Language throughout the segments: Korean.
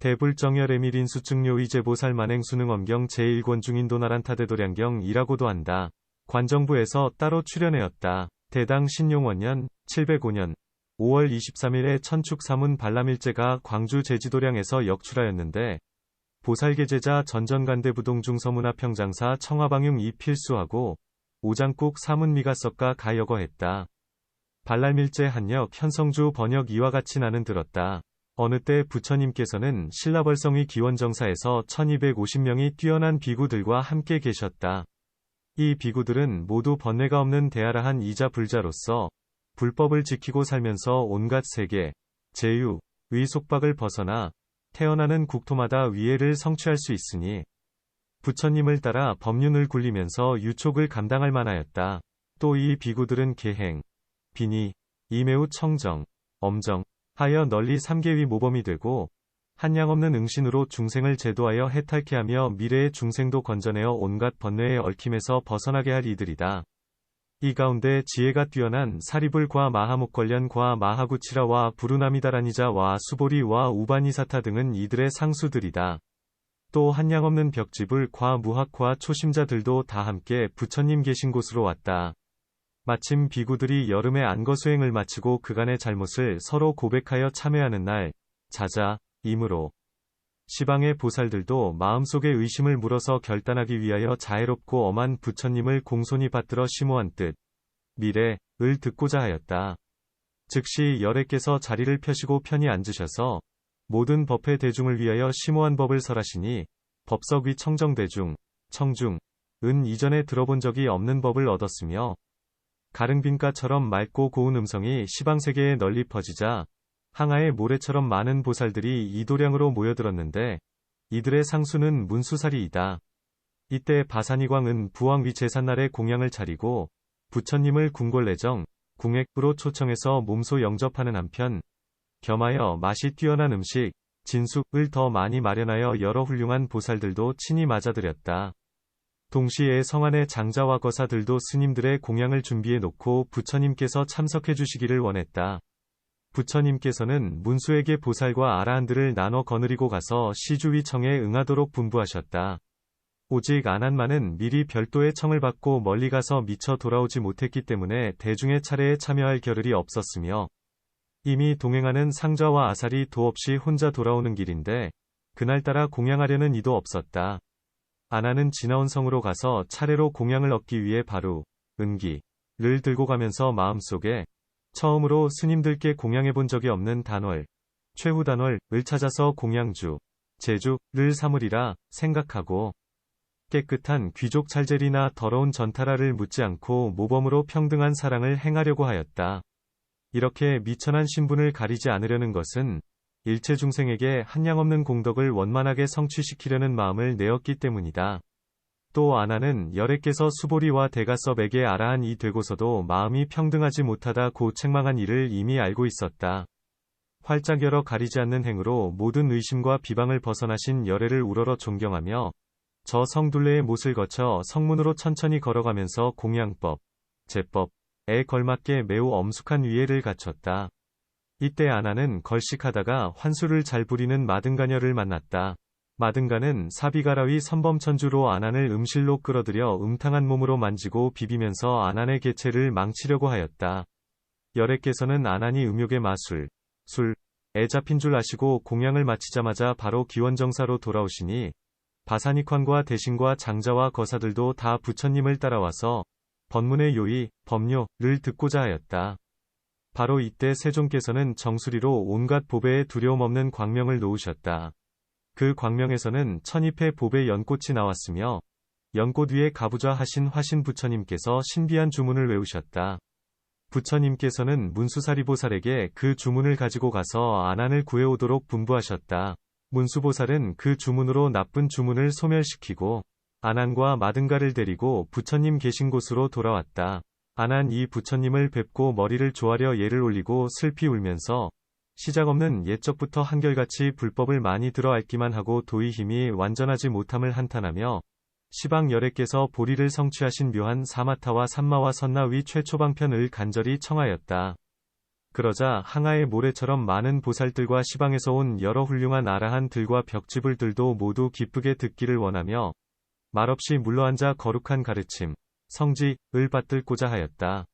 대불정열애밀인수증료의제보살 만행수능엄경 제1권 중인도나란타대도량경이라고도 한다. 관정부에서 따로 출연하였다. 대당 신용원년 705년 5월 23일에 천축사문 발람일제가 광주 제지도량에서 역출하였는데 보살계제자 전전간대부동중 서문화평장사 청화방융이 필수하고 오장국 사문미가 썩가 가여거했다. 발람일제 한역 현성주 번역 이와 같이 나는 들었다. 어느 때 부처님께서는 신라벌성의 기원정사에서 1250명이 뛰어난 비구들과 함께 계셨다. 이 비구들은 모두 번뇌가 없는 대아라한 이자 불자로서 불법을 지키고 살면서 온갖 세계, 제유, 의 속박을 벗어나 태어나는 국토마다 위해를 성취할 수 있으니 부처님을 따라 법륜을 굴리면서 유촉을 감당할 만하였다. 또 이 비구들은 계행, 비니, 이 매우 청정, 엄정, 하여 널리 삼계위 모범이 되고 한량없는 응신으로 중생을 제도하여 해탈케 하며 미래의 중생도 건져내어 온갖 번뇌의 얽힘에서 벗어나게 할 이들이다. 이 가운데 지혜가 뛰어난 사리불과 마하목걸련과 마하구치라와 부루나미다라니자와 수보리와 우바니사타 등은 이들의 상수들이다. 또 한량없는 벽지불과 무학과 초심자들도 다 함께 부처님 계신 곳으로 왔다. 마침 비구들이 여름에 안거수행을 마치고 그간의 잘못을 서로 고백하여 참회하는 날, 자자이므로 시방의 보살들도 마음속에 의심을 물어서 결단하기 위하여 자애롭고 엄한 부처님을 공손히 받들어 심오한 뜻, 미래을 듣고자 하였다. 즉시 열애께서 자리를 펴시고 편히 앉으셔서 모든 법회 대중을 위하여 심오한 법을 설하시니 법석위 청정대중, 청중, 은 이전에 들어본 적이 없는 법을 얻었으며 가릉빈가처럼 맑고 고운 음성이 시방세계에 널리 퍼지자 항아의 모래처럼 많은 보살들이 이도량으로 모여들었는데 이들의 상수는 문수사리이다. 이때 바산이광은 부왕위 제삿날에 공양을 차리고 부처님을 궁궐내정, 궁액으로 초청해서 몸소 영접하는 한편 겸하여 맛이 뛰어난 음식, 진숙을 더 많이 마련하여 여러 훌륭한 보살들도 친히 맞아들였다. 동시에 성안의 장자와 거사들도 스님들의 공양을 준비해 놓고 부처님께서 참석해 주시기를 원했다. 부처님께서는 문수에게 보살과 아라한들을 나눠 거느리고 가서 시주위 청에 응하도록 분부하셨다. 오직 아난만은 미리 별도의 청을 받고 멀리 가서 미처 돌아오지 못했기 때문에 대중의 차례에 참여할 겨를이 없었으며 이미 동행하는 상자와 아살이 도 없이 혼자 돌아오는 길인데 그날따라 공양하려는 이도 없었다. 아나는 지나온 성으로 가서 차례로 공양을 얻기 위해 바루, 은기를 들고 가면서 마음속에 처음으로 스님들께 공양해본 적이 없는 단월, 최후단월을 찾아서 공양주, 제주를 삼으리라 생각하고 깨끗한 귀족 찰제리나 더러운 전타라를 묻지 않고 모범으로 평등한 사랑을 행하려고 하였다. 이렇게 미천한 신분을 가리지 않으려는 것은 일체 중생에게 한량없는 공덕을 원만하게 성취시키려는 마음을 내었기 때문이다. 또 아나는 열애께서 수보리와 대가섭에게 아라한이 되고서도 마음이 평등하지 못하다고 책망한 이를 이미 알고 있었다. 활짝 열어 가리지 않는 행으로 모든 의심과 비방을 벗어나신 열애를 우러러 존경하며 저 성둘레의 못을 거쳐 성문으로 천천히 걸어가면서 공양법, 제법에 걸맞게 매우 엄숙한 위해를 갖췄다. 이때 아나는 걸식하다가 환술을 잘 부리는 마등가녀를 만났다. 마등가는 사비가라위 선범천주로 아난을 음실로 끌어들여 음탕한 몸으로 만지고 비비면서 아난의 개체를 망치려고 하였다. 열애께서는 아난이 음욕의 마술, 술에 잡힌 줄 아시고 공양을 마치자마자 바로 기원정사로 돌아오시니 바사닉환과 대신과 장자와 거사들도 다 부처님을 따라와서 법문의 요의, 법료를 듣고자 하였다. 바로 이때 세종께서는 정수리로 온갖 보배에 두려움 없는 광명을 놓으셨다. 그 광명에서는 1200 보배 연꽃이 나왔으며 연꽃 위에 가부좌 하신 화신 부처님께서 신비한 주문을 외우셨다. 부처님께서는 문수사리보살에게 그 주문을 가지고 가서 아난을 구해오도록 분부하셨다. 문수보살은 그 주문으로 나쁜 주문을 소멸시키고 아난과 마등가를 데리고 부처님 계신 곳으로 돌아왔다. 아난 이 부처님을 뵙고 머리를 조아려 예를 올리고 슬피 울면서 시작 없는 옛적부터 한결같이 불법을 많이 들어 앓기만 하고 도의 힘이 완전하지 못함을 한탄하며 시방 열애께서 보리를 성취하신 묘한 사마타와 삼마와 선나 위 최초방편을 간절히 청하였다. 그러자 항아의 모래처럼 많은 보살들과 시방에서 온 여러 훌륭한 아라한들과 벽지불들도 모두 기쁘게 듣기를 원하며 말없이 물러앉아 거룩한 가르침, 성지을 받들고자 하였다.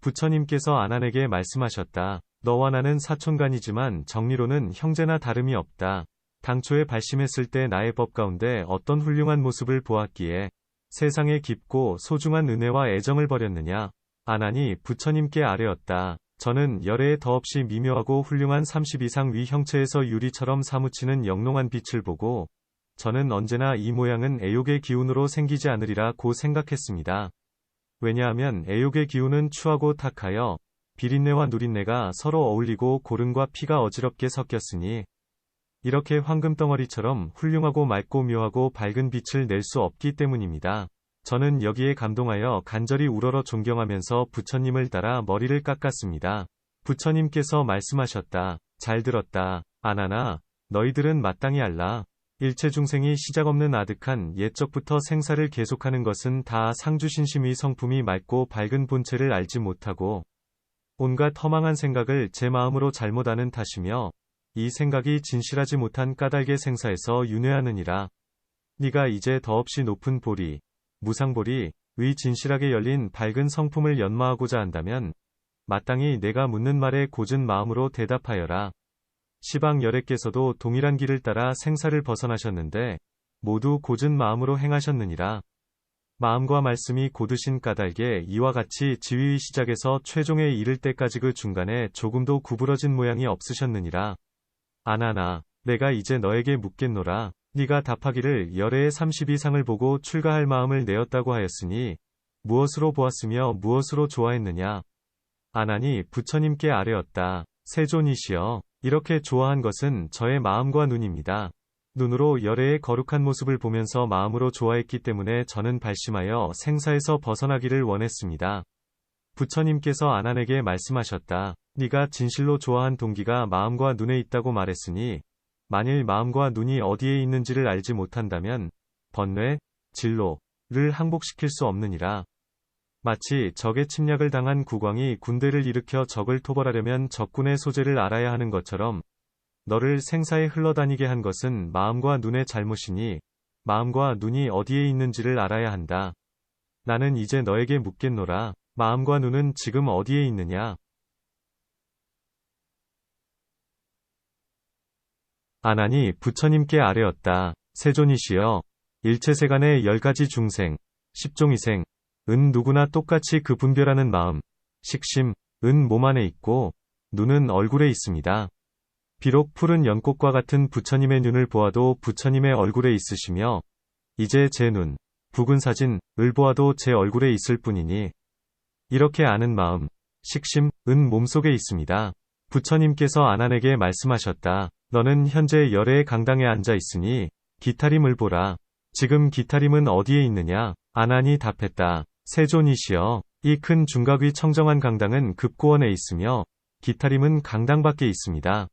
부처님께서 아난에게 말씀하셨다. 너와 나는 사촌간이지만 정리로는 형제나 다름이 없다. 당초에 발심했을 때 나의 법 가운데 어떤 훌륭한 모습을 보았기에 세상에 깊고 소중한 은혜와 애정을 버렸느냐. 아난이 부처님께 아뢰었다. 저는 열애에 더없이 미묘하고 훌륭한 30 이상 위 형체에서 유리처럼 사무치는 영롱한 빛을 보고 저는 언제나 이 모양은 애욕의 기운으로 생기지 않으리라고 생각했습니다. 왜냐하면 애욕의 기운은 추하고 탁하여 비린내와 누린내가 서로 어울리고 고름과 피가 어지럽게 섞였으니 이렇게 황금덩어리처럼 훌륭하고 맑고 묘하고 밝은 빛을 낼 수 없기 때문입니다. 저는 여기에 감동하여 간절히 우러러 존경하면서 부처님을 따라 머리를 깎았습니다. 부처님께서 말씀하셨다. 잘 들었다. 아나나, 너희들은 마땅히 알라. 일체 중생이 시작 없는 아득한 옛적부터 생사를 계속하는 것은 다 상주신심의 성품이 맑고 밝은 본체를 알지 못하고 온갖 허망한 생각을 제 마음으로 잘못 아는 탓이며 이 생각이 진실하지 못한 까닭의 생사에서 윤회하느니라. 네가 이제 더없이 높은 보리, 무상보리의 진실하게 열린 밝은 성품을 연마하고자 한다면 마땅히 내가 묻는 말에 고진 마음으로 대답하여라. 시방 열애께서도 동일한 길을 따라 생사를 벗어나셨는데 모두 고진 마음으로 행하셨느니라. 마음과 말씀이 곧으신 까닭에 이와 같이 지위의 시작에서 최종에 이를 때까지 그 중간에 조금도 구부러진 모양이 없으셨느니라. 아나나, 내가 이제 너에게 묻겠노라. 네가 답하기를 열애의 30 이상을 보고 출가할 마음을 내었다고 하였으니 무엇으로 보았으며 무엇으로 좋아했느냐. 아난이 부처님께 아뢰었다. 세존이시여, 이렇게 좋아한 것은 저의 마음과 눈입니다. 눈으로 열애의 거룩한 모습을 보면서 마음으로 좋아했기 때문에 저는 발심하여 생사에서 벗어나기를 원했습니다. 부처님께서 아난에게 말씀하셨다. 네가 진실로 좋아한 동기가 마음과 눈에 있다고 말했으니 만일 마음과 눈이 어디에 있는지를 알지 못한다면 번뇌, 진로를 항복시킬 수 없느니라. 마치 적의 침략을 당한 국왕이 군대를 일으켜 적을 토벌하려면 적군의 소재를 알아야 하는 것처럼 너를 생사에 흘러다니게 한 것은 마음과 눈의 잘못이니 마음과 눈이 어디에 있는지를 알아야 한다. 나는 이제 너에게 묻겠노라. 마음과 눈은 지금 어디에 있느냐? 아난이 부처님께 아뢰었다. 세존이시여, 일체세간의 10가지 중생, 10종이생, 은 누구나 똑같이 그 분별하는 마음, 식심, 은 몸 안에 있고 눈은 얼굴에 있습니다. 비록 푸른 연꽃과 같은 부처님의 눈을 보아도 부처님의 얼굴에 있으시며 이제 제 눈, 붉은 사진을 보아도 제 얼굴에 있을 뿐이니 이렇게 아는 마음, 식심, 은 몸속에 있습니다. 부처님께서 아난에게 말씀하셨다. 너는 현재 열애의 강당에 앉아 있으니 기타림을 보라. 지금 기타림은 어디에 있느냐? 아난이 답했다. 세존이시여, 이 큰 중각의 청정한 강당은 급고원에 있으며 기타림은 강당 밖에 있습니다.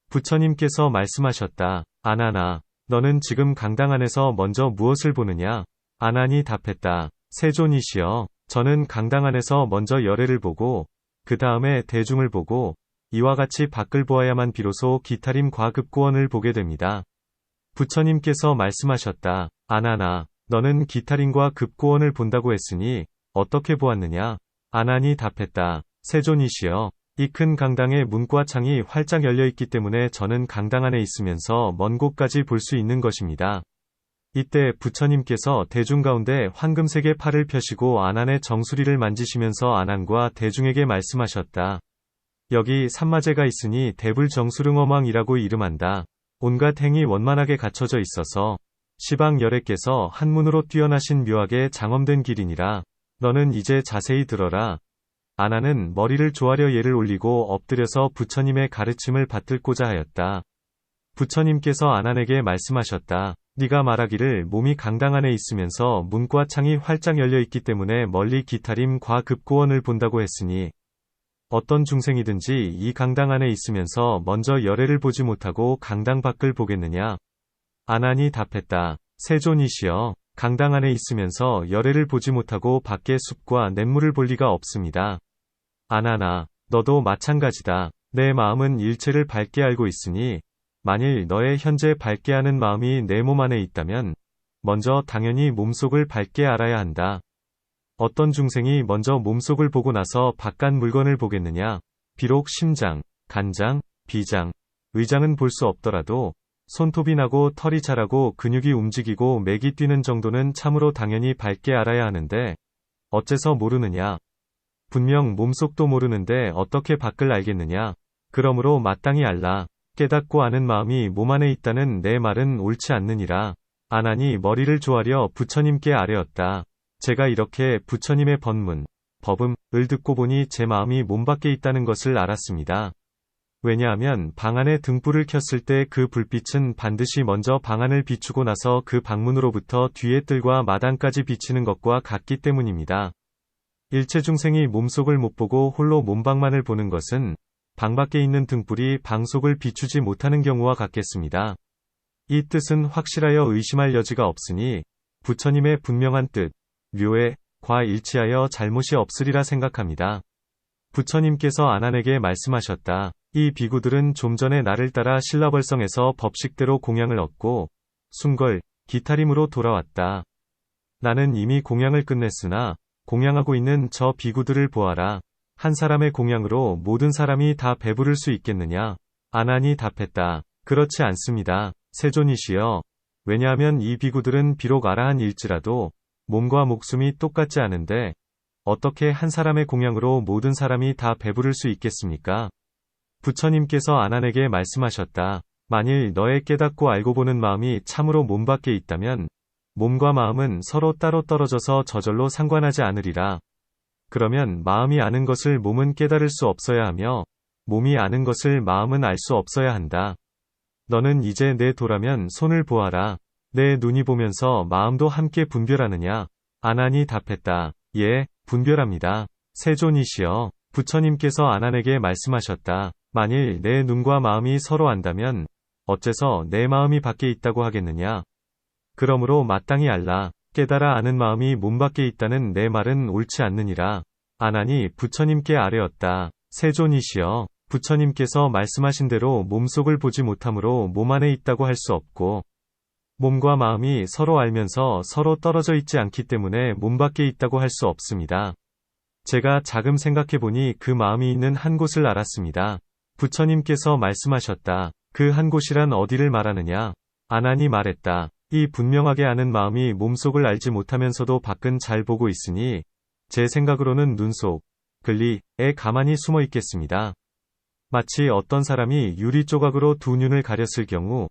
부처님께서 말씀하셨다. 아난아, 너는 지금 강당 안에서 먼저 무엇을 보느냐? 아난이 답했다. 세존이시여, 저는 강당 안에서 먼저 열애를 보고 그 다음에 대중을 보고 이와 같이 밖을 보아야만 비로소 기타림 과급고원을 보게 됩니다. 부처님께서 말씀하셨다. 아난아, 너는 기타림과 급고원을 본다고 했으니 어떻게 보았느냐? 아난이 답했다. 세존이시여, 이 큰 강당의 문과 창이 활짝 열려있기 때문에 저는 강당 안에 있으면서 먼 곳까지 볼 수 있는 것입니다. 이때 부처님께서 대중 가운데 황금색의 팔을 펴시고 아난의 정수리를 만지시면서 아난과 대중에게 말씀하셨다. 여기 삼마제가 있으니 대불정수릉어망이라고 이름한다. 온갖 행이 원만하게 갖춰져 있어서 시방 열애께서 한문으로 뛰어나신 묘하게 장엄된 길이니라. 너는 이제 자세히 들어라. 아난은 머리를 조아려 예를 올리고 엎드려서 부처님의 가르침을 받들고자 하였다. 부처님께서 아난에게 말씀하셨다. 네가 말하기를 몸이 강당 안에 있으면서 문과 창이 활짝 열려 있기 때문에 멀리 기타림 과급고원을 본다고 했으니 어떤 중생이든지 이 강당 안에 있으면서 먼저 열애를 보지 못하고 강당 밖을 보겠느냐? 아난이 답했다. 세존이시여, 강당 안에 있으면서 열애를 보지 못하고 밖의 숲과 냇물을 볼 리가 없습니다. 아난아, 너도 마찬가지다. 내 마음은 일체를 밝게 알고 있으니 만일 너의 현재 밝게 아는 마음이 내 몸 안에 있다면 먼저 당연히 몸속을 밝게 알아야 한다. 어떤 중생이 먼저 몸속을 보고 나서 바깥 물건을 보겠느냐? 비록 심장, 간장, 비장, 의장은 볼 수 없더라도 손톱이 나고 털이 자라고 근육이 움직이고 맥이 뛰는 정도는 참으로 당연히 밝게 알아야 하는데 어째서 모르느냐? 분명 몸속도 모르는데 어떻게 밖을 알겠느냐? 그러므로 마땅히 알라. 깨닫고 아는 마음이 몸 안에 있다는 내 말은 옳지 않느니라. 아나니 머리를 조아려 부처님께 아뢰었다. 제가 이렇게 부처님의 법문, 법음을 듣고 보니 제 마음이 몸 밖에 있다는 것을 알았습니다. 왜냐하면 방 안에 등불을 켰을 때 그 불빛은 반드시 먼저 방 안을 비추고 나서 그 방문으로부터 뒤의 뜰과 마당까지 비치는 것과 같기 때문입니다. 일체 중생이 몸속을 못 보고 홀로 몸방만을 보는 것은 방 밖에 있는 등불이 방 속을 비추지 못하는 경우와 같겠습니다. 이 뜻은 확실하여 의심할 여지가 없으니 부처님의 분명한 뜻, 묘에, 과 일치하여 잘못이 없으리라 생각합니다. 부처님께서 아난에게 말씀하셨다. 이 비구들은 좀 전에 나를 따라 신라벌성에서 법식대로 공양을 얻고 순걸, 기타림으로 돌아왔다. 나는 이미 공양을 끝냈으나 공양하고 있는 저 비구들을 보아라. 한 사람의 공양으로 모든 사람이 다 배부를 수 있겠느냐? 아난이 답했다. 그렇지 않습니다. 세존이시여. 왜냐하면 이 비구들은 비록 아라한일지라도 몸과 목숨이 똑같지 않은데 어떻게 한 사람의 공양으로 모든 사람이 다 배부를 수 있겠습니까? 부처님께서 아난에게 말씀하셨다. 만일 너의 깨닫고 알고 보는 마음이 참으로 몸 밖에 있다면 몸과 마음은 서로 따로 떨어져서 저절로 상관하지 않으리라. 그러면 마음이 아는 것을 몸은 깨달을 수 없어야 하며 몸이 아는 것을 마음은 알 수 없어야 한다. 너는 이제 내 도라면 손을 보아라. 내 눈이 보면서 마음도 함께 분별하느냐? 아난이 답했다. 예, 분별합니다. 세존이시여. 부처님께서 아난에게 말씀하셨다. 만일 내 눈과 마음이 서로 안다면 어째서 내 마음이 밖에 있다고 하겠느냐? 그러므로 마땅히 알라. 깨달아 아는 마음이 몸 밖에 있다는 내 말은 옳지 않느니라. 아난이 부처님께 아뢰었다. 세존이시여. 부처님께서 말씀하신 대로 몸속을 보지 못하므로 몸 안에 있다고 할 수 없고 몸과 마음이 서로 알면서 서로 떨어져 있지 않기 때문에 몸 밖에 있다고 할 수 없습니다. 제가 자금 생각해보니 그 마음이 있는 한 곳을 알았습니다. 부처님께서 말씀하셨다. 그 한 곳이란 어디를 말하느냐? 아난이 말했다. 이 분명하게 아는 마음이 몸속을 알지 못하면서도 밖은 잘 보고 있으니 제 생각으로는 눈속, 근리에 가만히 숨어 있겠습니다. 마치 어떤 사람이 유리 조각으로 두 눈을 가렸을 경우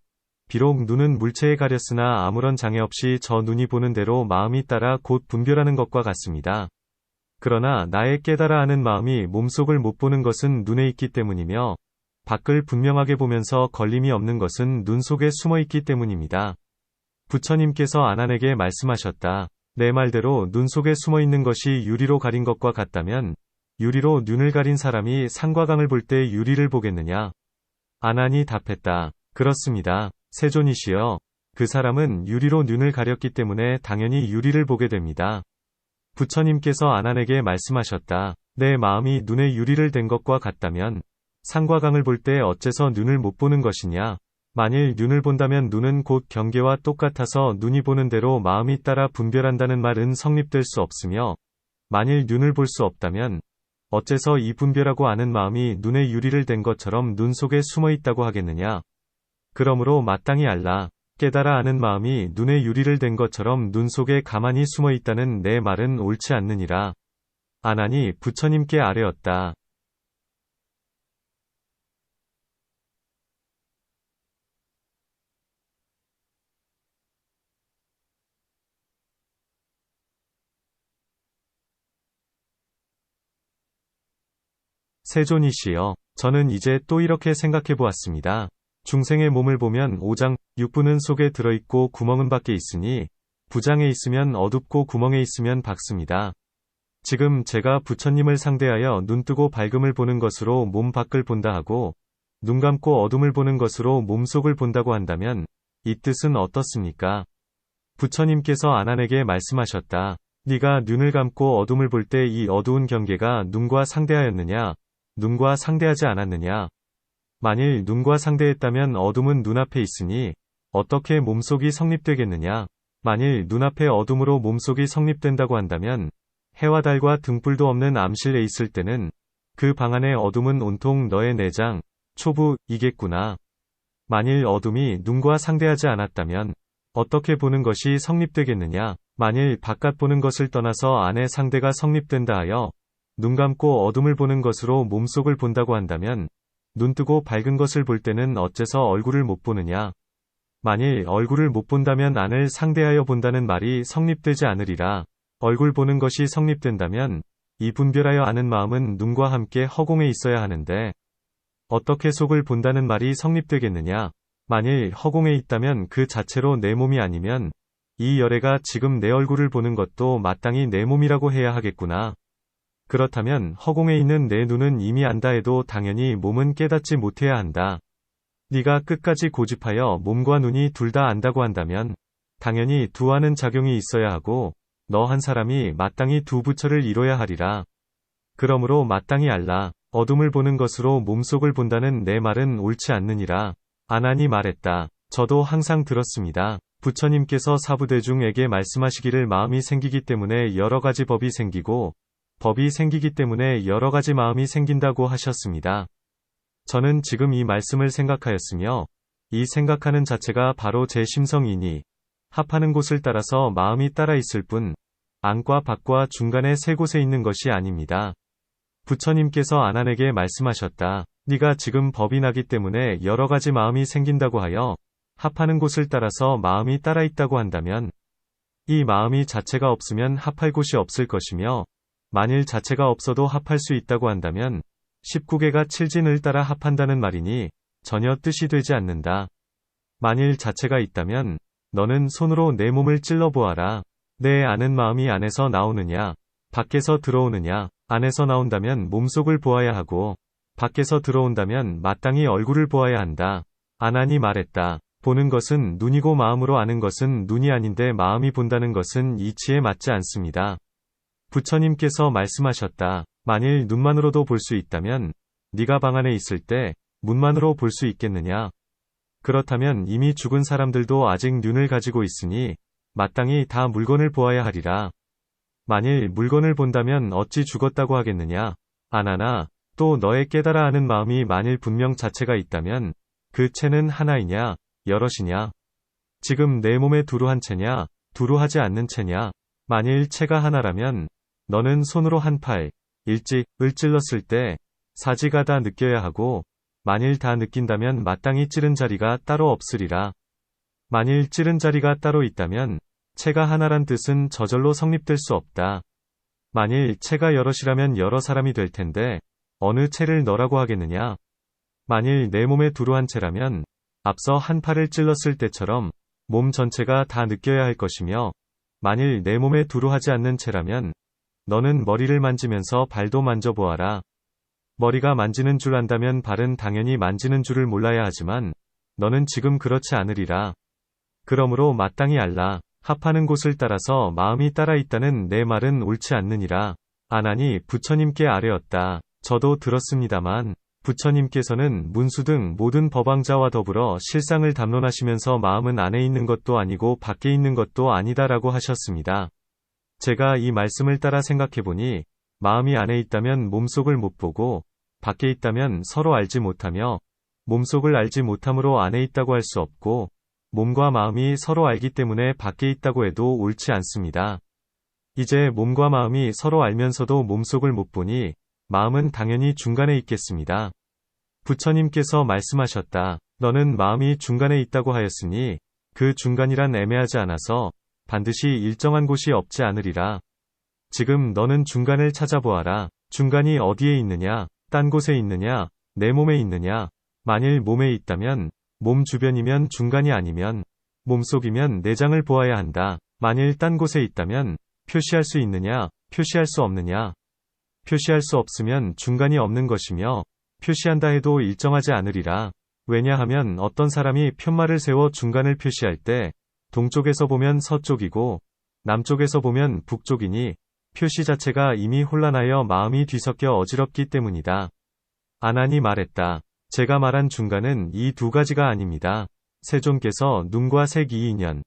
비록 눈은 물체에 가렸으나 아무런 장애 없이 저 눈이 보는 대로 마음이 따라 곧 분별하는 것과 같습니다. 그러나 나의 깨달아 아는 마음이 몸속을 못 보는 것은 눈에 있기 때문이며 밖을 분명하게 보면서 걸림이 없는 것은 눈 속에 숨어 있기 때문입니다. 부처님께서 아난에게 말씀하셨다. 내 말대로 눈 속에 숨어 있는 것이 유리로 가린 것과 같다면 유리로 눈을 가린 사람이 산과 강을 볼 때 유리를 보겠느냐? 아난이 답했다. 그렇습니다. 세존이시여. 그 사람은 유리로 눈을 가렸기 때문에 당연히 유리를 보게 됩니다. 부처님께서 아난에게 말씀하셨다. 내 마음이 눈에 유리를 댄 것과 같다면 산과 강을 볼 때 어째서 눈을 못 보는 것이냐? 만일 눈을 본다면 눈은 곧 경계와 똑같아서 눈이 보는 대로 마음이 따라 분별한다는 말은 성립될 수 없으며 만일 눈을 볼 수 없다면 어째서 이 분별하고 아는 마음이 눈에 유리를 댄 것처럼 눈 속에 숨어 있다고 하겠느냐? 그러므로 마땅히 알라. 깨달아 아는 마음이 눈에 유리를 댄 것처럼 눈 속에 가만히 숨어 있다는 내 말은 옳지 않느니라. 아난이 부처님께 아뢰었다. 세존이시여. 저는 이제 또 이렇게 생각해 보았습니다. 중생의 몸을 보면 오장, 육부는 속에 들어있고 구멍은 밖에 있으니 부장에 있으면 어둡고 구멍에 있으면 밝습니다. 지금 제가 부처님을 상대하여 눈 뜨고 밝음을 보는 것으로 몸 밖을 본다 하고 눈 감고 어둠을 보는 것으로 몸 속을 본다고 한다면 이 뜻은 어떻습니까? 부처님께서 아난에게 말씀하셨다. 네가 눈을 감고 어둠을 볼 때 이 어두운 경계가 눈과 상대하였느냐? 눈과 상대하지 않았느냐? 만일 눈과 상대했다면 어둠은 눈앞에 있으니 어떻게 몸속이 성립되겠느냐? 만일 눈앞에 어둠으로 몸속이 성립된다고 한다면 해와 달과 등불도 없는 암실에 있을 때는 그 방 안의 어둠은 온통 너의 내장, 초부이겠구나. 만일 어둠이 눈과 상대하지 않았다면 어떻게 보는 것이 성립되겠느냐? 만일 바깥 보는 것을 떠나서 안의 상대가 성립된다 하여 눈 감고 어둠을 보는 것으로 몸속을 본다고 한다면 눈 뜨고 밝은 것을 볼 때는 어째서 얼굴을 못 보느냐? 만일 얼굴을 못 본다면 안을 상대하여 본다는 말이 성립되지 않으리라. 얼굴 보는 것이 성립된다면 이 분별하여 아는 마음은 눈과 함께 허공에 있어야 하는데 어떻게 속을 본다는 말이 성립되겠느냐? 만일 허공에 있다면 그 자체로 내 몸이 아니면 이 열애가 지금 내 얼굴을 보는 것도 마땅히 내 몸이라고 해야 하겠구나. 그렇다면 허공에 있는 내 눈은 이미 안다 해도 당연히 몸은 깨닫지 못해야 한다. 네가 끝까지 고집하여 몸과 눈이 둘 다 안다고 한다면 당연히 두 아는 작용이 있어야 하고 너 한 사람이 마땅히 두 부처를 이뤄야 하리라. 그러므로 마땅히 알라. 어둠을 보는 것으로 몸속을 본다는 내 말은 옳지 않느니라. 아난이 말했다. 저도 항상 들었습니다. 부처님께서 사부대중에게 말씀하시기를 마음이 생기기 때문에 여러 가지 법이 생기고 법이 생기기 때문에 여러 가지 마음이 생긴다고 하셨습니다. 저는 지금 이 말씀을 생각하였으며 이 생각하는 자체가 바로 제 심성이니 합하는 곳을 따라서 마음이 따라 있을 뿐 안과 밖과 중간에 세 곳에 있는 것이 아닙니다. 부처님께서 아난에게 말씀하셨다. 네가 지금 법이 나기 때문에 여러 가지 마음이 생긴다고 하여 합하는 곳을 따라서 마음이 따라 있다고 한다면 이 마음이 자체가 없으면 합할 곳이 없을 것이며 만일 자체가 없어도 합할 수 있다고 한다면 19개가 칠진을 따라 합한다는 말이니 전혀 뜻이 되지 않는다. 만일 자체가 있다면 너는 손으로 내 몸을 찔러보아라. 내 아는 마음이 안에서 나오느냐, 밖에서 들어오느냐. 안에서 나온다면 몸속을 보아야 하고 밖에서 들어온다면 마땅히 얼굴을 보아야 한다. 아난이 말했다. 보는 것은 눈이고 마음으로 아는 것은 눈이 아닌데 마음이 본다는 것은 이치에 맞지 않습니다. 부처님께서 말씀하셨다. 만일 눈만으로도 볼 수 있다면 네가 방 안에 있을 때 문만으로 볼 수 있겠느냐? 그렇다면 이미 죽은 사람들도 아직 눈을 가지고 있으니 마땅히 다 물건을 보아야 하리라. 만일 물건을 본다면 어찌 죽었다고 하겠느냐? 아나나, 또 너의 깨달아 아는 마음이 만일 분명 자체가 있다면 그 체는 하나이냐, 여럿이냐? 지금 내 몸에 두루 한 체냐, 두루 하지 않는 체냐? 만일 체가 하나라면 너는 손으로 한 팔, 일찍을 찔렀을 때 사지가 다 느껴야 하고 만일 다 느낀다면 마땅히 찌른 자리가 따로 없으리라. 만일 찌른 자리가 따로 있다면 체가 하나란 뜻은 저절로 성립될 수 없다. 만일 체가 여럿이라면 여러 사람이 될 텐데 어느 체를 너라고 하겠느냐? 만일 내 몸에 두루 한 체라면 앞서 한 팔을 찔렀을 때처럼 몸 전체가 다 느껴야 할 것이며 만일 내 몸에 두루 하지 않는 체라면 너는 머리를 만지면서 발도 만져보아라. 머리가 만지는 줄 안다면 발은 당연히 만지는 줄을 몰라야 하지만 너는 지금 그렇지 않으리라. 그러므로 마땅히 알라. 합하는 곳을 따라서 마음이 따라 있다는 내 말은 옳지 않느니라. 아난이 부처님께 아뢰었다. 저도 들었습니다만 부처님께서는 문수 등 모든 법왕자와 더불어 실상을 담론하시면서 마음은 안에 있는 것도 아니고 밖에 있는 것도 아니다라고 하셨습니다. 제가 이 말씀을 따라 생각해보니 마음이 안에 있다면 몸속을 못 보고 밖에 있다면 서로 알지 못하며 몸속을 알지 못함으로 안에 있다고 할 수 없고 몸과 마음이 서로 알기 때문에 밖에 있다고 해도 옳지 않습니다. 이제 몸과 마음이 서로 알면서도 몸속을 못 보니 마음은 당연히 중간에 있겠습니다. 부처님께서 말씀하셨다. 너는 마음이 중간에 있다고 하였으니 그 중간이란 애매하지 않아서 반드시 일정한 곳이 없지 않으리라. 지금 너는 중간을 찾아보아라. 중간이 어디에 있느냐? 딴 곳에 있느냐? 내 몸에 있느냐? 만일 몸에 있다면 몸 주변이면 중간이 아니면 몸속이면 내장을 보아야 한다. 만일 딴 곳에 있다면 표시할 수 있느냐? 표시할 수 없느냐? 표시할 수 없으면 중간이 없는 것이며 표시한다 해도 일정하지 않으리라. 왜냐하면 어떤 사람이 편말을 세워 중간을 표시할 때 동쪽에서 보면 서쪽이고 남쪽에서 보면 북쪽이니 표시 자체가 이미 혼란하여 마음이 뒤섞여 어지럽기 때문이다. 아난이 말했다. 제가 말한 중간은 이 두 가지가 아닙니다. 세존께서 눈과 색이 인연,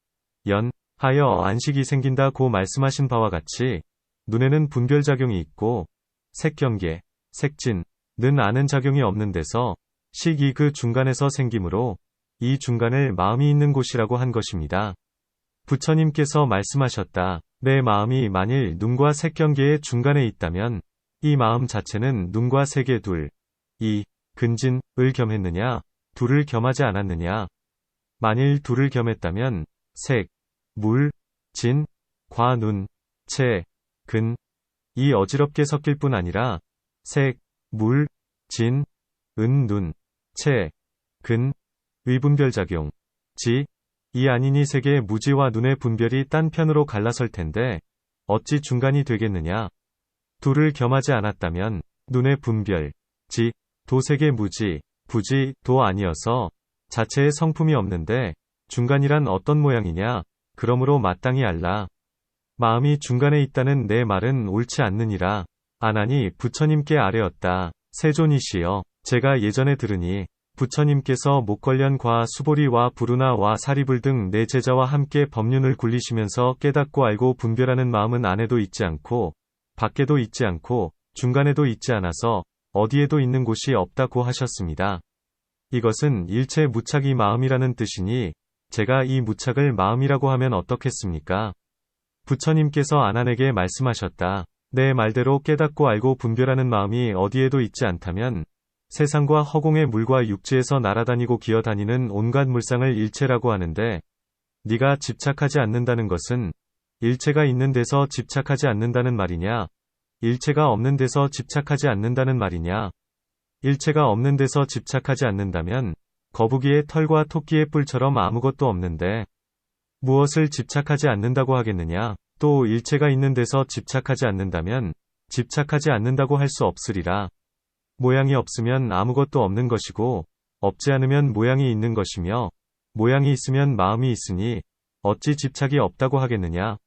연, 하여 안식이 생긴다고 말씀하신 바와 같이 눈에는 분별작용이 있고 색경계, 색진, 는 아는 작용이 없는 데서 식이 그 중간에서 생기므로 이 중간을 마음이 있는 곳이라고 한 것입니다. 부처님께서 말씀하셨다. 내 마음이 만일 눈과 색경계의 중간에 있다면 이 마음 자체는 눈과 색의 둘, 이, 근진을 겸했느냐, 둘을 겸하지 않았느냐. 만일 둘을 겸했다면 색, 물, 진, 과 눈, 체, 근, 이 어지럽게 섞일 뿐 아니라 색, 물, 진, 은, 눈, 체, 근, 의 분별작용, 지, 이 아니니 색의 무지와 눈의 분별이 딴 편으로 갈라설 텐데 어찌 중간이 되겠느냐. 둘을 겸하지 않았다면 눈의 분별, 지, 도색의 무지, 부지, 도 아니어서 자체의 성품이 없는데 중간이란 어떤 모양이냐. 그러므로 마땅히 알라. 마음이 중간에 있다는 내 말은 옳지 않느니라. 아난이 부처님께 아뢰었다. 세존이시여, 제가 예전에 들으니 부처님께서 목걸련과 수보리와 부르나와 사리불 등 내 제자와 함께 법륜을 굴리시면서 깨닫고 알고 분별하는 마음은 안에도 있지 않고 밖에도 있지 않고 중간에도 있지 않아서 어디에도 있는 곳이 없다고 하셨습니다. 이것은 일체 무착이 마음이라는 뜻이니 제가 이 무착을 마음이라고 하면 어떻겠습니까? 부처님께서 아난에게 말씀하셨다. 내 말대로 깨닫고 알고 분별하는 마음이 어디에도 있지 않다면 세상과 허공의 물과 육지에서 날아다니고 기어다니는 온갖 물상을 일체라고 하는데 네가 집착하지 않는다는 것은 일체가 있는 데서 집착하지 않는다는 말이냐? 일체가 없는 데서 집착하지 않는다는 말이냐? 일체가 없는 데서 집착하지 않는다면 거북이의 털과 토끼의 뿔처럼 아무것도 없는데 무엇을 집착하지 않는다고 하겠느냐? 또 일체가 있는 데서 집착하지 않는다면 집착하지 않는다고 할 수 없으리라. 모양이 없으면 아무것도 없는 것이고 없지 않으면 모양이 있는 것이며 모양이 있으면 마음이 있으니 어찌 집착이 없다고 하겠느냐.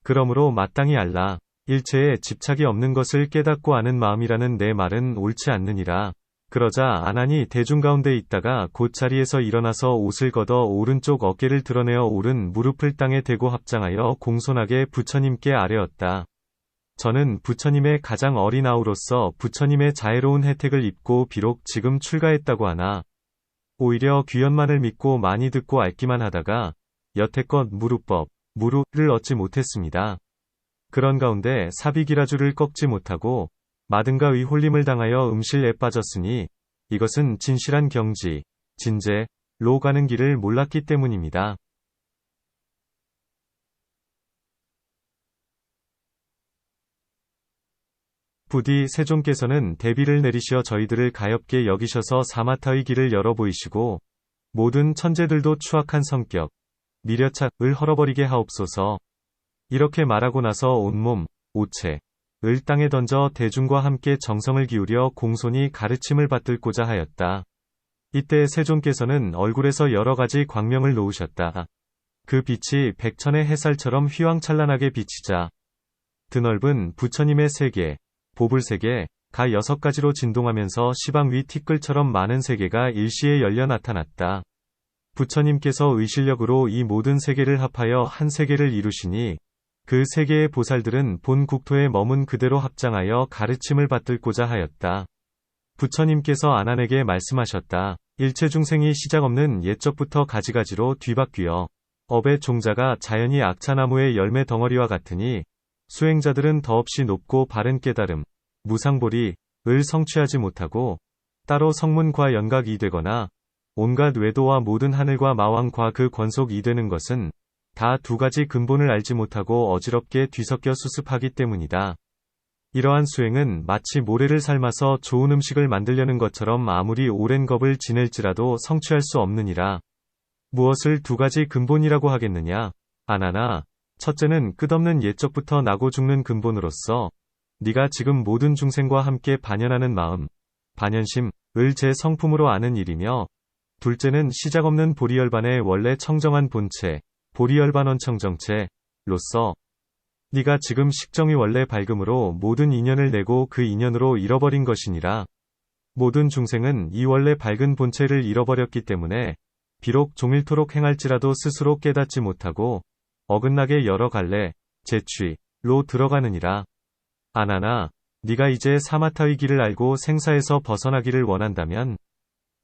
그러므로 마땅히 알라. 일체에 집착이 없는 것을 깨닫고 아는 마음이라는 내 말은 옳지 않느니라. 그러자 아난이 대중 가운데 있다가 곧 자리에서 일어나서 옷을 걷어 오른쪽 어깨를 드러내어 오른 무릎을 땅에 대고 합장하여 공손하게 부처님께 아뢰었다. 저는 부처님의 가장 어린 아우로서 부처님의 자애로운 혜택을 입고 비록 지금 출가했다고 하나 오히려 귀연만을 믿고 많이 듣고 앓기만 하다가 여태껏 무루법, 무루를 얻지 못했습니다. 그런 가운데 사비기라주를 꺾지 못하고 마등가 의홀림을 당하여 음실에 빠졌으니 이것은 진실한 경지, 진제로 가는 길을 몰랐기 때문입니다. 부디 세존께서는 대비를 내리시어 저희들을 가엾게 여기셔서 사마타의 길을 열어 보이시고 모든 천재들도 추악한 성격, 미려착을 헐어버리게 하옵소서. 이렇게 말하고 나서 온몸, 오체, 을 땅에 던져 대중과 함께 정성을 기울여 공손히 가르침을 받들고자 하였다. 이때 세존께서는 얼굴에서 여러 가지 광명을 놓으셨다. 그 빛이 백천의 햇살처럼 휘황찬란하게 비치자 드넓은 부처님의 세계, 보불세계, 가 6가지로 진동하면서 시방 위 티끌처럼 많은 세계가 일시에 열려 나타났다. 부처님께서 의실력으로 이 모든 세계를 합하여 한 세계를 이루시니 그 세계의 보살들은 본 국토에 머문 그대로 합장하여 가르침을 받들고자 하였다. 부처님께서 아난에게 말씀하셨다. 일체 중생이 시작 없는 옛적부터 가지가지로 뒤바뀌어 업의 종자가 자연히 악차나무의 열매 덩어리와 같으니 수행자들은 더없이 높고 바른 깨달음, 무상보리, 을 성취하지 못하고 따로 성문과 연각이 되거나 온갖 외도와 모든 하늘과 마왕과 그 권속이 되는 것은 다 두 가지 근본을 알지 못하고 어지럽게 뒤섞여 수습하기 때문이다. 이러한 수행은 마치 모래를 삶아서 좋은 음식을 만들려는 것처럼 아무리 오랜 겁을 지낼지라도 성취할 수 없느니라. 무엇을 두 가지 근본이라고 하겠느냐? 아나나, 첫째는 끝없는 옛적부터 나고 죽는 근본으로서 네가 지금 모든 중생과 함께 반연하는 마음, 반연심을 제 성품으로 아는 일이며 둘째는 시작 없는 보리열반의 원래 청정한 본체, 보리열반원 청정체로서 네가 지금 식정이 원래 밝음으로 모든 인연을 내고 그 인연으로 잃어버린 것이니라. 모든 중생은 이 원래 밝은 본체를 잃어버렸기 때문에 비록 종일토록 행할지라도 스스로 깨닫지 못하고 어긋나게 여러 갈래, 재취로 들어가느니라. 아나나, 네가 이제 사마타의 길을 알고 생사에서 벗어나기를 원한다면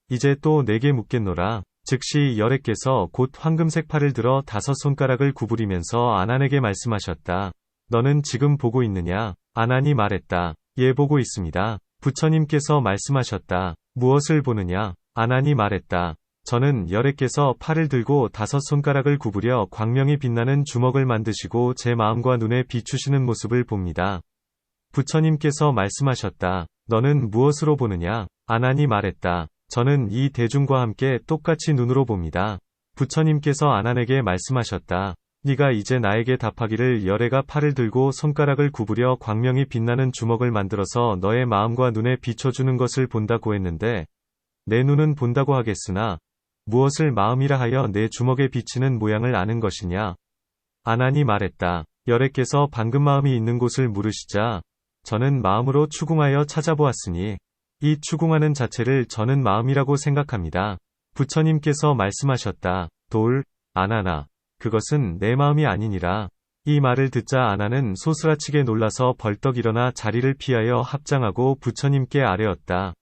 이제 또 내게 묻겠노라. 즉시 열애께서 곧 황금색 팔을 들어 5손가락을 구부리면서 아난에게 말씀하셨다. 너는 지금 보고 있느냐? 아난이 말했다. 예, 보고 있습니다. 부처님께서 말씀하셨다. 무엇을 보느냐? 아난이 말했다. 저는 열애께서 팔을 들고 5손가락을 구부려 광명이 빛나는 주먹을 만드시고 제 마음과 눈에 비추시는 모습을 봅니다. 부처님께서 말씀하셨다. 너는 무엇으로 보느냐? 아난이 말했다. 저는 이 대중과 함께 똑같이 눈으로 봅니다. 부처님께서 아난에게 말씀하셨다. 네가 이제 나에게 답하기를 열애가 팔을 들고 손가락을 구부려 광명이 빛나는 주먹을 만들어서 너의 마음과 눈에 비춰주는 것을 본다고 했는데 내 눈은 본다고 하겠으나 무엇을 마음이라 하여 내 주먹에 비치는 모양을 아는 것이냐? 아난이 말했다. 열애께서 방금 마음이 있는 곳을 물으시자 저는 마음으로 추궁하여 찾아보았으니 이 추궁하는 자체를 저는 마음이라고 생각합니다. 부처님께서 말씀하셨다. 아나나. 그것은 내 마음이 아니니라. 이 말을 듣자 아나는 소스라치게 놀라서 벌떡 일어나 자리를 피하여 합장하고 부처님께 아뢰었다.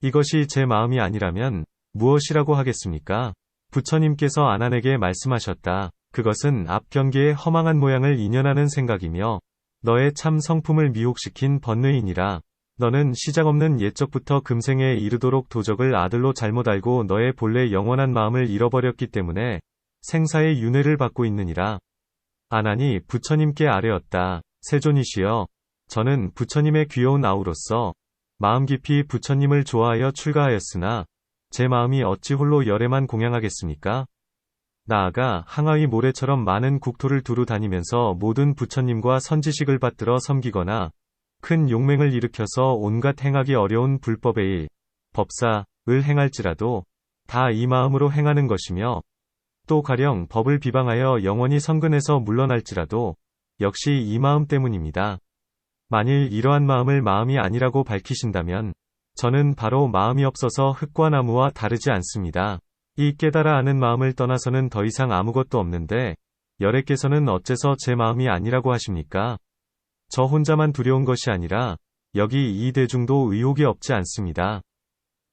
이것이 제 마음이 아니라면 무엇이라고 하겠습니까? 부처님께서 아난에게 말씀하셨다. 그것은 앞 경계의 허망한 모양을 인연하는 생각이며 너의 참 성품을 미혹시킨 번뇌이니라. 너는 시작 없는 옛적부터 금생에 이르도록 도적을 아들로 잘못 알고 너의 본래 영원한 마음을 잃어버렸기 때문에 생사의 윤회를 받고 있느니라. 아난이 부처님께 아뢰었다. 세존이시여, 저는 부처님의 귀여운 아우로서 마음 깊이 부처님을 좋아하여 출가하였으나 제 마음이 어찌 홀로 열애만 공양하겠습니까? 나아가 항아리 모래처럼 많은 국토를 두루 다니면서 모든 부처님과 선지식을 받들어 섬기거나 큰 용맹을 일으켜서 온갖 행하기 어려운 불법의 일, 법사을 행할지라도 다 이 마음으로 행하는 것이며 또 가령 법을 비방하여 영원히 성근에서 물러날지라도 역시 이 마음 때문입니다. 만일 이러한 마음을 마음이 아니라고 밝히신다면 저는 바로 마음이 없어서 흙과 나무와 다르지 않습니다. 이 깨달아 아는 마음을 떠나서는 더 이상 아무것도 없는데 열애께서는 어째서 제 마음이 아니라고 하십니까? 저 혼자만 두려운 것이 아니라 여기 이 대중도 의혹이 없지 않습니다.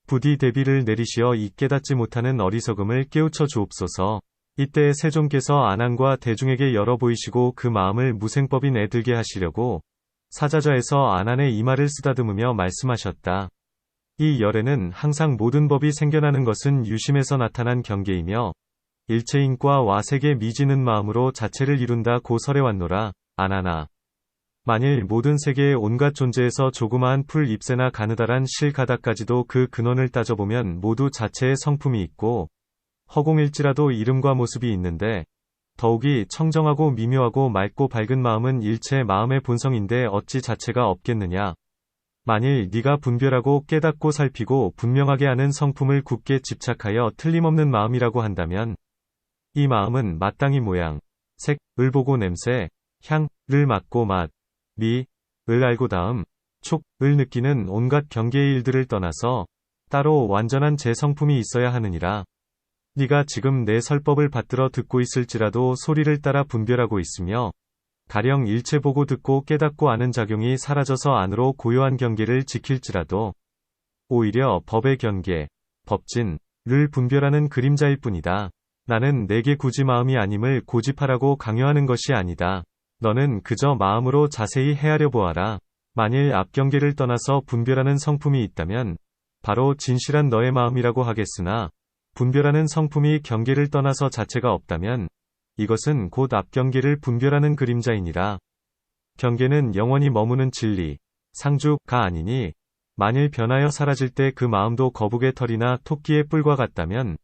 부디 대비를 내리시어 이 깨닫지 못하는 어리석음을 깨우쳐 주옵소서. 이때 세존께서 아난과 대중에게 열어 보이시고 그 마음을 무생법인 애들게 하시려고 사자좌에서 아난의 이마를 쓰다듬으며 말씀하셨다. 이 열애는 항상 모든 법이 생겨나는 것은 유심에서 나타난 경계이며 일체인과 와색에 미지는 마음으로 자체를 이룬다 고 설해왔노라. 아나나. 만일 모든 세계의 온갖 존재에서 조그마한 풀 잎새나 가느다란 실 가닥까지도 그 근원을 따져보면 모두 자체의 성품이 있고 허공일지라도 이름과 모습이 있는데 더욱이 청정하고 미묘하고 맑고 밝은 마음은 일체 마음의 본성인데 어찌 자체가 없겠느냐. 만일 네가 분별하고 깨닫고 살피고 분명하게 아는 성품을 굳게 집착하여 틀림없는 마음이라고 한다면 이 마음은 마땅히 모양, 색을 보고 냄새, 향을 맡고 맛, 미을 알고 다음, 촉을 느끼는 온갖 경계의 일들을 떠나서 따로 완전한 제 성품이 있어야 하느니라. 네가 지금 내 설법을 받들어 듣고 있을지라도 소리를 따라 분별하고 있으며 가령 일체 보고 듣고 깨닫고 아는 작용이 사라져서 안으로 고요한 경계를 지킬지라도 오히려 법의 경계, 법진을 분별하는 그림자일 뿐이다. 나는 내게 굳이 마음이 아님을 고집하라고 강요하는 것이 아니다. 너는 그저 마음으로 자세히 헤아려 보아라. 만일 앞 경계를 떠나서 분별하는 성품이 있다면 바로 진실한 너의 마음이라고 하겠으나 분별하는 성품이 경계를 떠나서 자체가 없다면 이것은 곧 앞 경계를 분별하는 그림자이니라. 경계는 영원히 머무는 진리, 상주가 아니니 만일 변하여 사라질 때 그 마음도 거북의 털이나 토끼의 뿔과 같다면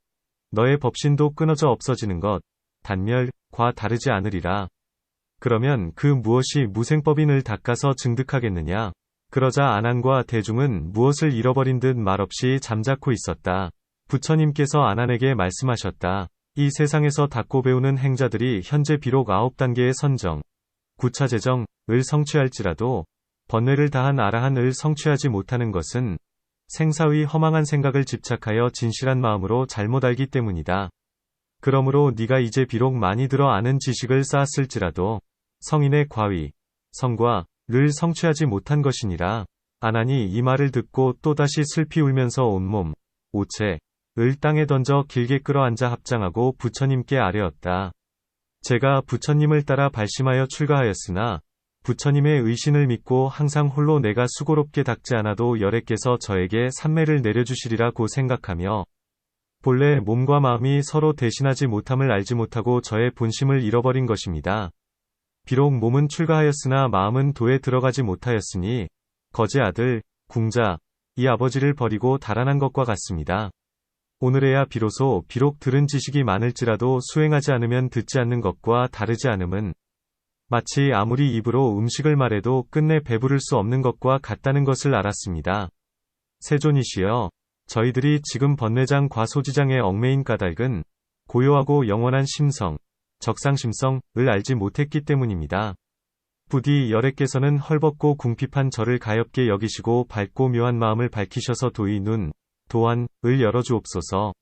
너의 법신도 끊어져 없어지는 것, 단멸과 다르지 않으리라. 그러면 그 무엇이 무생법인을 닦아서 증득하겠느냐? 그러자 아난과 대중은 무엇을 잃어버린 듯 말없이 잠자코 있었다. 부처님께서 아난에게 말씀하셨다. 이 세상에서 닦고 배우는 행자들이 현재 비록 9단계의 선정, 구차재정을 성취할지라도 번뇌를 다한 아라한을 성취하지 못하는 것은 생사의 허망한 생각을 집착하여 진실한 마음으로 잘못 알기 때문이다. 그러므로 네가 이제 비록 많이 들어 아는 지식을 쌓았을지라도 성인의 과위, 성과를 성취하지 못한 것이니라. 아난이 이 말을 듣고 또다시 슬피 울면서 온몸, 오체를 땅에 던져 길게 끌어앉아 합장하고 부처님께 아뢰었다. 제가 부처님을 따라 발심하여 출가하였으나 부처님의 의신을 믿고 항상 홀로 내가 수고롭게 닦지 않아도 여래께서 저에게 산매를 내려주시리라고 생각하며 본래 몸과 마음이 서로 대신하지 못함을 알지 못하고 저의 본심을 잃어버린 것입니다. 비록 몸은 출가하였으나 마음은 도에 들어가지 못하였으니 거제 아들, 궁자, 이 아버지를 버리고 달아난 것과 같습니다. 오늘에야 비로소 비록 들은 지식이 많을지라도 수행하지 않으면 듣지 않는 것과 다르지 않음은 마치 아무리 입으로 음식을 말해도 끝내 배부를 수 없는 것과 같다는 것을 알았습니다. 세존이시여, 저희들이 지금 번뇌장과 소지장에 얽매인 까닭은 고요하고 영원한 심성, 적상심성을 알지 못했기 때문입니다. 부디 여래께서는 헐벗고 궁핍한 저를 가엾게 여기시고 밝고 묘한 마음을 밝히셔서 도의 눈, 도안을 열어주옵소서.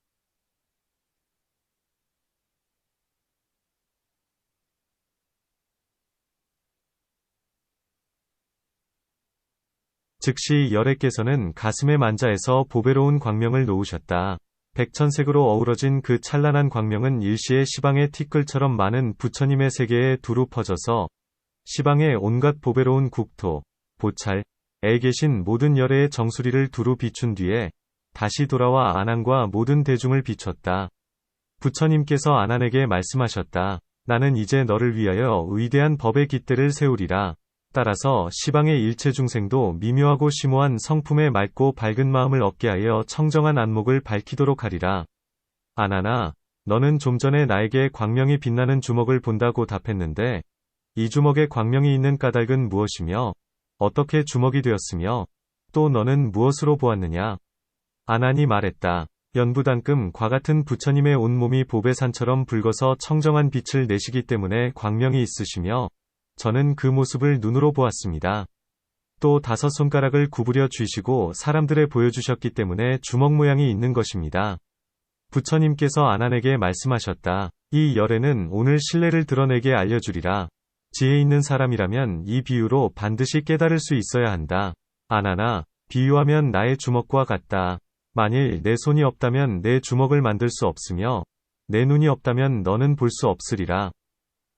즉시 여래께서는 가슴에 만자에서 보배로운 광명을 놓으셨다. 백천색으로 어우러진 그 찬란한 광명은 일시에 시방의 티끌처럼 많은 부처님의 세계에 두루 퍼져서 시방의 온갖 보배로운 국토, 보찰에 계신 모든 열애의 정수리를 두루 비춘 뒤에 다시 돌아와 아난과 모든 대중을 비췄다. 부처님께서 아난에게 말씀하셨다. 나는 이제 너를 위하여 위대한 법의 깃대를 세우리라. 따라서 시방의 일체 중생도 미묘하고 심오한 성품의 맑고 밝은 마음을 얻게 하여 청정한 안목을 밝히도록 하리라. 아난아, 너는 좀 전에 나에게 광명이 빛나는 주먹을 본다고 답했는데 이 주먹에 광명이 있는 까닭은 무엇이며 어떻게 주먹이 되었으며 또 너는 무엇으로 보았느냐? 아난이 말했다. 연부당금과 같은 부처님의 온몸이 보배산처럼 붉어서 청정한 빛을 내시기 때문에 광명이 있으시며 저는 그 모습을 눈으로 보았습니다. 또 5손가락을 구부려 쥐시고 사람들에 보여주셨기 때문에 주먹 모양이 있는 것입니다. 부처님께서 아난에게 말씀하셨다. 이 열애는 오늘 신뢰를 드러내게 알려주리라. 지혜 있는 사람이라면 이 비유로 반드시 깨달을 수 있어야 한다. 아난아, 비유하면 나의 주먹과 같다. 만일 내 손이 없다면 내 주먹을 만들 수 없으며 내 눈이 없다면 너는 볼 수 없으리라.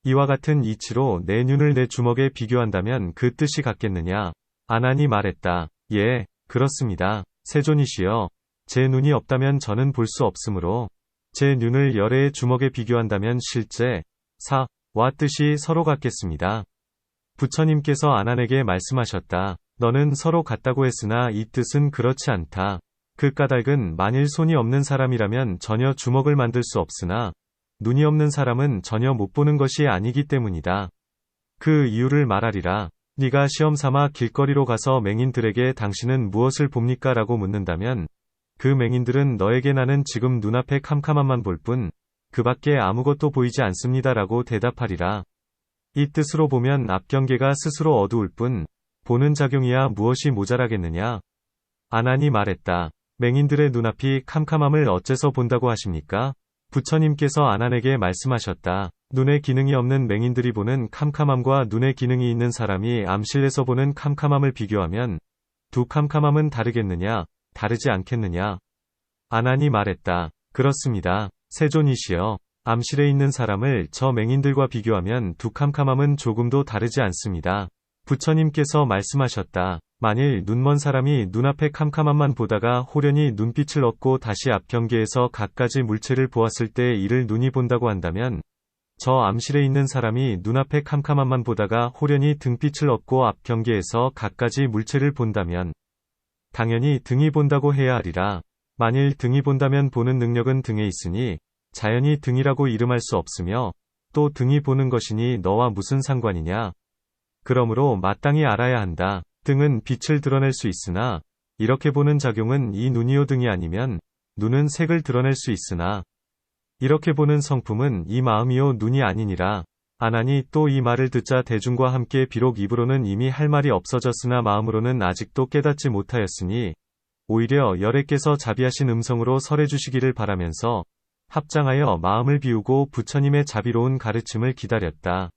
이와 같은 이치로 내 눈을 내 주먹에 비교한다면 그 뜻이 같겠느냐? 아난이 말했다. 예, 그렇습니다. 세존이시여, 제 눈이 없다면 저는 볼 수 없으므로 제 눈을 열애의 주먹에 비교한다면 실제 사와 뜻이 서로 같겠습니다. 부처님께서 아난에게 말씀하셨다. 너는 서로 같다고 했으나 이 뜻은 그렇지 않다. 그 까닭은 만일 손이 없는 사람이라면 전혀 주먹을 만들 수 없으나 눈이 없는 사람은 전혀 못 보는 것이 아니기 때문이다. 그 이유를 말하리라. 네가 시험 삼아 길거리로 가서 맹인들에게 당신은 무엇을 봅니까? 라고 묻는다면 그 맹인들은 너에게 나는 지금 눈앞에 캄캄함만 볼 뿐 그 밖에 아무것도 보이지 않습니다. 라고 대답하리라. 이 뜻으로 보면 앞경계가 스스로 어두울 뿐 보는 작용이야 무엇이 모자라겠느냐? 아난이 말했다. 맹인들의 눈앞이 캄캄함을 어째서 본다고 하십니까? 부처님께서 아난에게 말씀하셨다. 눈의 기능이 없는 맹인들이 보는 캄캄함과 눈의 기능이 있는 사람이 암실에서 보는 캄캄함을 비교하면 두 캄캄함은 다르겠느냐? 다르지 않겠느냐? 아난이 말했다. 그렇습니다. 세존이시여, 암실에 있는 사람을 저 맹인들과 비교하면 두 캄캄함은 조금도 다르지 않습니다. 부처님께서 말씀하셨다. 만일 눈먼 사람이 눈앞의 캄캄함만 보다가 호련히 눈빛을 얻고 다시 앞경계에서 갖가지 물체를 보았을 때 이를 눈이 본다고 한다면 저 암실에 있는 사람이 눈앞의 캄캄함만 보다가 호련히 등빛을 얻고 앞경계에서 갖가지 물체를 본다면 당연히 등이 본다고 해야 하리라. 만일 등이 본다면 보는 능력은 등에 있으니 자연히 등이라고 이름할 수 없으며 또 등이 보는 것이니 너와 무슨 상관이냐? 그러므로 마땅히 알아야 한다. 등은 빛을 드러낼 수 있으나 이렇게 보는 작용은 이 눈이요 등이 아니면 눈은 색을 드러낼 수 있으나 이렇게 보는 성품은 이 마음이요 눈이 아니니라. 아난이 또 이 말을 듣자 대중과 함께 비록 입으로는 이미 할 말이 없어졌으나 마음으로는 아직도 깨닫지 못하였으니 오히려 열애께서 자비하신 음성으로 설해주시기를 바라면서 합장하여 마음을 비우고 부처님의 자비로운 가르침을 기다렸다.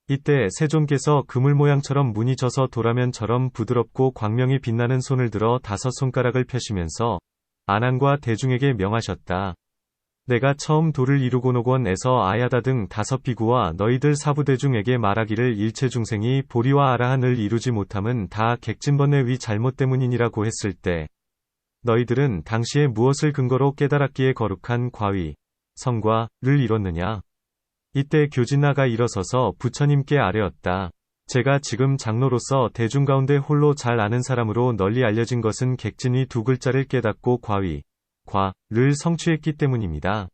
이때 세존께서 그물 모양처럼 문이 져서 도라면처럼 부드럽고 광명이 빛나는 손을 들어 5손가락을 펴시면서 아난과 대중에게 명하셨다. 내가 처음 도를 이루고 노곤에서 아야다 등 5비구와 너희들 사부대중에게 말하기를 일체중생이 보리와 아라한을 이루지 못함은 다 객진번뇌 위 잘못 때문이니라고 했을 때 너희들은 당시에 무엇을 근거로 깨달았기에 거룩한 과위, 성과를 이뤘느냐? 이때 교진나가 일어서서 부처님께 아뢰었다. 제가 지금 장로로서 대중 가운데 홀로 잘 아는 사람으로 널리 알려진 것은 객진위 2글자를 깨닫고 과위, 과를 성취했기 때문입니다.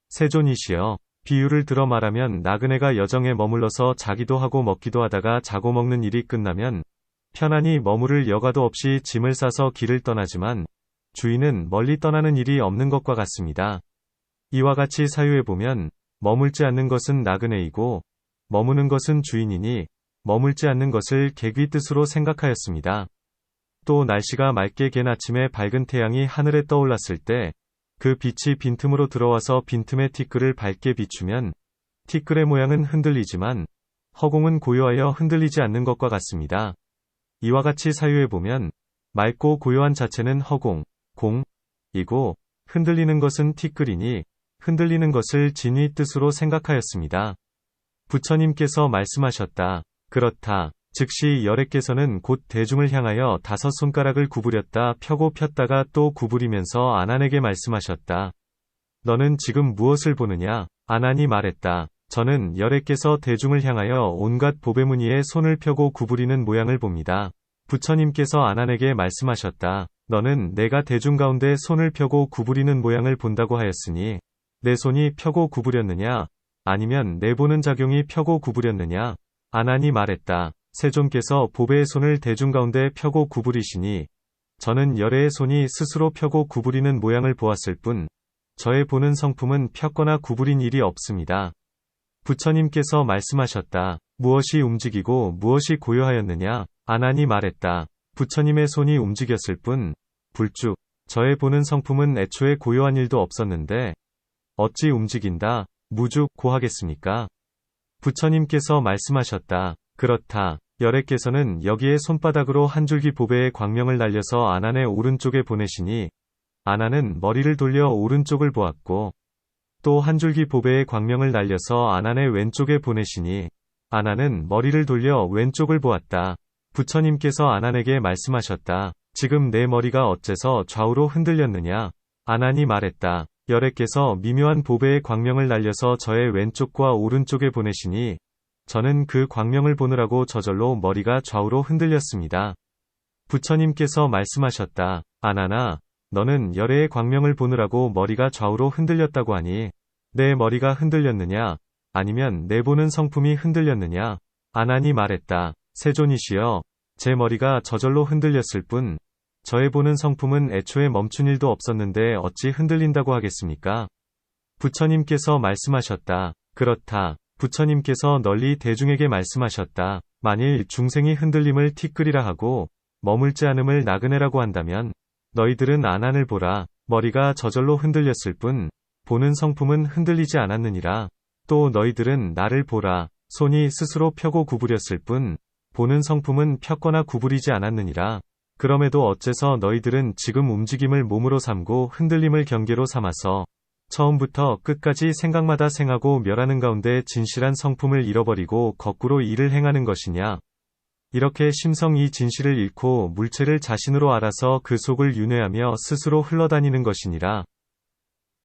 세존이시여, 비유를 들어 말하면 나그네가 여정에 머물러서 자기도 하고 먹기도 하다가 자고 먹는 일이 끝나면 편안히 머무를 여가도 없이 짐을 싸서 길을 떠나지만 주인은 멀리 떠나는 일이 없는 것과 같습니다. 이와 같이 사유해보면 머물지 않는 것은 나그네이고 머무는 것은 주인이니 머물지 않는 것을 객위 뜻으로 생각하였습니다. 또 날씨가 맑게 갠 아침에 밝은 태양이 하늘에 떠올랐을 때 그 빛이 빈틈으로 들어와서 빈틈의 티끌을 밝게 비추면 티끌의 모양은 흔들리지만 허공은 고요하여 흔들리지 않는 것과 같습니다. 이와 같이 사유해보면 맑고 고요한 자체는 허공, 공이고 흔들리는 것은 티끌이니 흔들리는 것을 진위 뜻으로 생각하였습니다. 부처님께서 말씀하셨다. 그렇다. 즉시 열애께서는 곧 대중을 향하여 5손가락을 구부렸다 펴고 폈다가 또 구부리면서 아난에게 말씀하셨다. 너는 지금 무엇을 보느냐? 아난이 말했다. 저는 열애께서 대중을 향하여 온갖 보배무늬에 손을 펴고 구부리는 모양을 봅니다. 부처님께서 아난에게 말씀하셨다. 너는 내가 대중 가운데 손을 펴고 구부리는 모양을 본다고 하였으니 내 손이 펴고 구부렸느냐? 아니면 내 보는 작용이 펴고 구부렸느냐? 아난이 말했다. 세존께서 보배의 손을 대중 가운데 펴고 구부리시니 저는 열애의 손이 스스로 펴고 구부리는 모양을 보았을 뿐 저의 보는 성품은 폈거나 구부린 일이 없습니다. 부처님께서 말씀하셨다. 무엇이 움직이고 무엇이 고요하였느냐? 아난이 말했다. 부처님의 손이 움직였을 뿐 불쭉 저의 보는 성품은 애초에 고요한 일도 없었는데 어찌 움직인다, 무죽, 고하겠습니까? 부처님께서 말씀하셨다. 그렇다. 열애께서는 여기에 손바닥으로 한 줄기 보배의 광명을 날려서 아난의 오른쪽에 보내시니 아난은 머리를 돌려 오른쪽을 보았고 또 한 줄기 보배의 광명을 날려서 아난의 왼쪽에 보내시니 아난은 머리를 돌려 왼쪽을 보았다. 부처님께서 아난에게 말씀하셨다. 지금 내 머리가 어째서 좌우로 흔들렸느냐? 아난이 말했다. 열애께서 미묘한 보배의 광명을 날려서 저의 왼쪽과 오른쪽에 보내시니 저는 그 광명을 보느라고 저절로 머리가 좌우로 흔들렸습니다. 부처님께서 말씀하셨다. 아난아, 너는 열애의 광명을 보느라고 머리가 좌우로 흔들렸다고 하니 내 머리가 흔들렸느냐? 아니면 내 보는 성품이 흔들렸느냐? 아난이 말했다. 세존이시여, 제 머리가 저절로 흔들렸을 뿐 저의 보는 성품은 애초에 멈춘 일도 없었는데 어찌 흔들린다고 하겠습니까? 부처님께서 말씀하셨다. 그렇다. 부처님께서 널리 대중에게 말씀하셨다. 만일 중생이 흔들림을 티끌이라 하고 머물지 않음을 나그네라고 한다면 너희들은 아난을 보라. 머리가 저절로 흔들렸을 뿐 보는 성품은 흔들리지 않았느니라. 또 너희들은 나를 보라. 손이 스스로 펴고 구부렸을 뿐 보는 성품은 폈거나 구부리지 않았느니라. 그럼에도 어째서 너희들은 지금 움직임을 몸으로 삼고 흔들림을 경계로 삼아서 처음부터 끝까지 생각마다 생하고 멸하는 가운데 진실한 성품을 잃어버리고 거꾸로 일을 행하는 것이냐? 이렇게 심성 이 진실을 잃고 물체를 자신으로 알아서 그 속을 윤회하며 스스로 흘러다니는 것이니라.